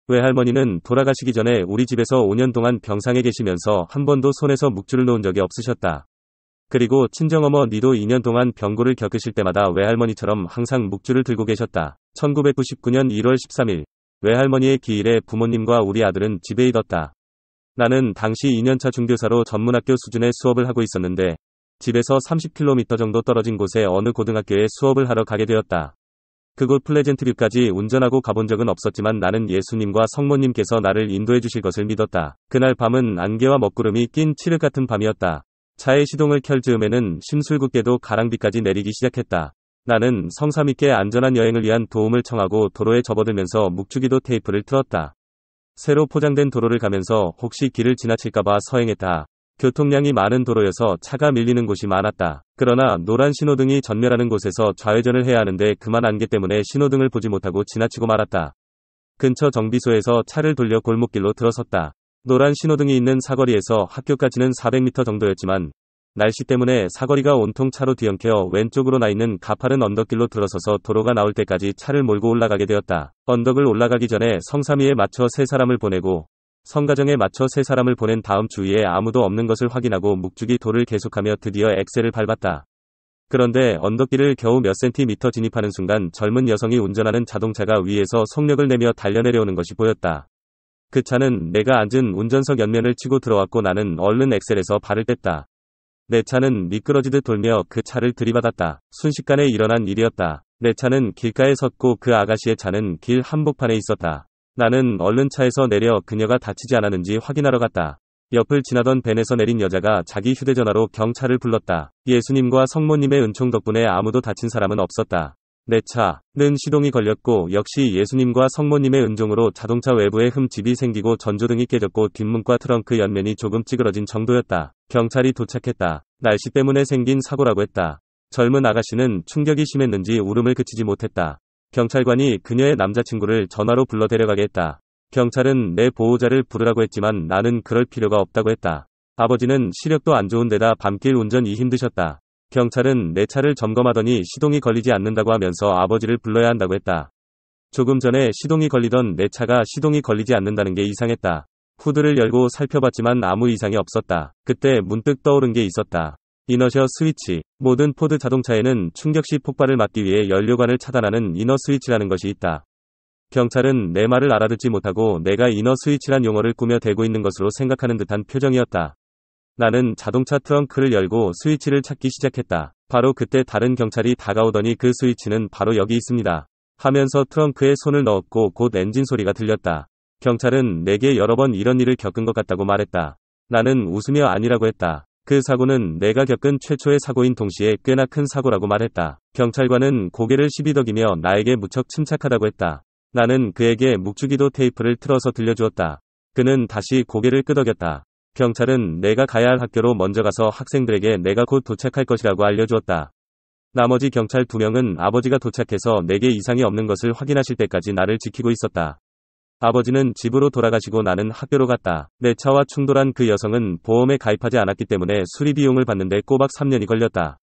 외할머니는 돌아가시기 전에 우리 집에서 5년 동안 병상에 계시면서 한 번도 손에서 묵주를 놓은 적이 없으셨다. 그리고 친정어머니도 2년 동안 병고를 겪으실 때마다 외할머니처럼 항상 묵주를 들고 계셨다. 1999년 1월 13일 외할머니의 기일에 부모님과 우리 아들은 집에 있었다. 나는 당시 2년차 중교사로 전문학교 수준의 수업을 하고 있었는데 집에서 30km 정도 떨어진 곳에 어느 고등학교에 수업을 하러 가게 되었다. 그곳 플레젠트뷰까지 운전하고 가본 적은 없었지만 나는 예수님과 성모님께서 나를 인도해 주실 것을 믿었다. 그날 밤은 안개와 먹구름이 낀 칠흑 같은 밤이었다. 차의 시동을 켤 즈음에는 심술궂게도 가랑비까지 내리기 시작했다. 나는 성삼위께 안전한 여행을 위한 도움을 청하고 도로에 접어들면서 묵주기도 테이프를 틀었다. 새로 포장된 도로를 가면서 혹시 길을 지나칠까봐 서행했다. 교통량이 많은 도로여서 차가 밀리는 곳이 많았다. 그러나 노란 신호등이 전멸하는 곳에서 좌회전을 해야 하는데 그만 안개 때문에 신호등을 보지 못하고 지나치고 말았다. 근처 정비소에서 차를 돌려 골목길로 들어섰다. 노란 신호등이 있는 사거리에서 학교까지는 400m 정도였지만 날씨 때문에 사거리가 온통 차로 뒤엉켜 왼쪽으로 나 있는 가파른 언덕길로 들어서서 도로가 나올 때까지 차를 몰고 올라가게 되었다. 언덕을 올라가기 전에 성삼위에 맞춰 3사람을 보내고 성가정에 맞춰 3사람을 보낸 다음 주위에 아무도 없는 것을 확인하고 묵주기 도를 계속하며 드디어 엑셀을 밟았다. 그런데 언덕길을 겨우 몇 센티미터 진입하는 순간 젊은 여성이 운전하는 자동차가 위에서 속력을 내며 달려내려오는 것이 보였다. 그 차는 내가 앉은 운전석 옆면을 치고 들어왔고 나는 얼른 엑셀에서 발을 뗐다. 내 차는 미끄러지듯 돌며 그 차를 들이받았다. 순식간에 일어난 일이었다. 내 차는 길가에 섰고 그 아가씨의 차는 길 한복판에 있었다. 나는 얼른 차에서 내려 그녀가 다치지 않았는지 확인하러 갔다. 옆을 지나던 벤에서 내린 여자가 자기 휴대전화로 경찰을 불렀다. 예수님과 성모님의 은총 덕분에 아무도 다친 사람은 없었다. 내 차는 시동이 걸렸고 역시 예수님과 성모님의 은총으로 자동차 외부에 흠집이 생기고 전조등이 깨졌고 뒷문과 트렁크 옆면이 조금 찌그러진 정도였다. 경찰이 도착했다. 날씨 때문에 생긴 사고라고 했다. 젊은 아가씨는 충격이 심했는지 울음을 그치지 못했다. 경찰관이 그녀의 남자친구를 전화로 불러 데려가게 했다. 경찰은 내 보호자를 부르라고 했지만 나는 그럴 필요가 없다고 했다. 아버지는 시력도 안 좋은데다 밤길 운전이 힘드셨다. 경찰은 내 차를 점검하더니 시동이 걸리지 않는다고 하면서 아버지를 불러야 한다고 했다. 조금 전에 시동이 걸리던 내 차가 시동이 걸리지 않는다는 게 이상했다. 후드를 열고 살펴봤지만 아무 이상이 없었다. 그때 문득 떠오른 게 있었다. 이너셔 스위치. 모든 포드 자동차에는 충격시 폭발을 막기 위해 연료관을 차단하는 이너 스위치라는 것이 있다. 경찰은 내 말을 알아듣지 못하고 내가 이너 스위치란 용어를 꾸며 대고 있는 것으로 생각하는 듯한 표정이었다. 나는 자동차 트렁크를 열고 스위치를 찾기 시작했다. 바로 그때 다른 경찰이 다가오더니 그 스위치는 바로 여기 있습니다. 하면서 트렁크에 손을 넣었고 곧 엔진 소리가 들렸다. 경찰은 내게 여러 번 이런 일을 겪은 것 같다고 말했다. 나는 웃으며 아니라고 했다. 그 사고는 내가 겪은 최초의 사고인 동시에 꽤나 큰 사고라고 말했다. 경찰관은 고개를 시비덕이며 나에게 무척 침착하다고 했다. 나는 그에게 묵주기도 테이프를 틀어서 들려주었다. 그는 다시 고개를 끄덕였다. 경찰은 내가 가야 할 학교로 먼저 가서 학생들에게 내가 곧 도착할 것이라고 알려주었다. 나머지 경찰 2명은 아버지가 도착해서 내게 이상이 없는 것을 확인하실 때까지 나를 지키고 있었다. 아버지는 집으로 돌아가시고 나는 학교로 갔다. 내 차와 충돌한 그 여성은 보험에 가입하지 않았기 때문에 수리 비용을 받는데 꼬박 3년이 걸렸다.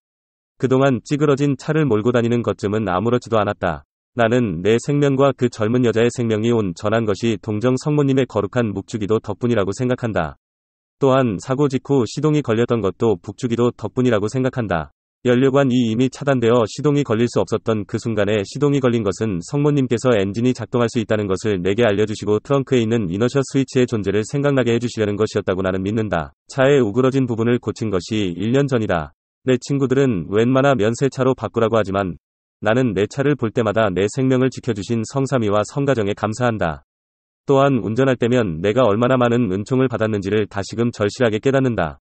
그동안 찌그러진 차를 몰고 다니는 것쯤은 아무렇지도 않았다. 나는 내 생명과 그 젊은 여자의 생명이 온 전한 것이 동정 성모님의 거룩한 묵주기도 덕분이라고 생각한다. 또한 사고 직후 시동이 걸렸던 것도 묵주기도 덕분이라고 생각한다. 연료관이 이미 차단되어 시동이 걸릴 수 없었던 그 순간에 시동이 걸린 것은 성모님께서 엔진이 작동할 수 있다는 것을 내게 알려주시고 트렁크에 있는 이너셔 스위치의 존재를 생각나게 해주시려는 것이었다고 나는 믿는다. 차의 우그러진 부분을 고친 것이 1년 전이다. 내 친구들은 웬만하면 새 차로 바꾸라고 하지만 나는 내 차를 볼 때마다 내 생명을 지켜주신 성삼위와 성가정에 감사한다. 또한 운전할 때면 내가 얼마나 많은 은총을 받았는지를 다시금 절실하게 깨닫는다.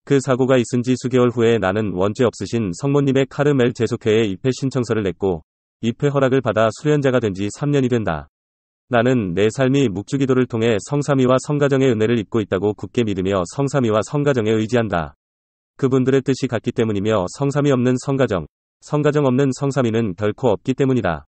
그 사고가 있은 지 수개월 후에 나는 원죄 없으신 성모님의 카르멜 제속회에 입회 신청서를 냈고 입회 허락을 받아 수련자가 된 지 3년이 된다. 나는 내 삶이 묵주기도를 통해 성삼위와 성가정의 은혜를 입고 있다고 굳게 믿으며 성삼위와 성가정에 의지한다. 그분들의 뜻이 같기 때문이며 성삼위 없는 성가정, 성가정 없는 성삼위는 결코 없기 때문이다.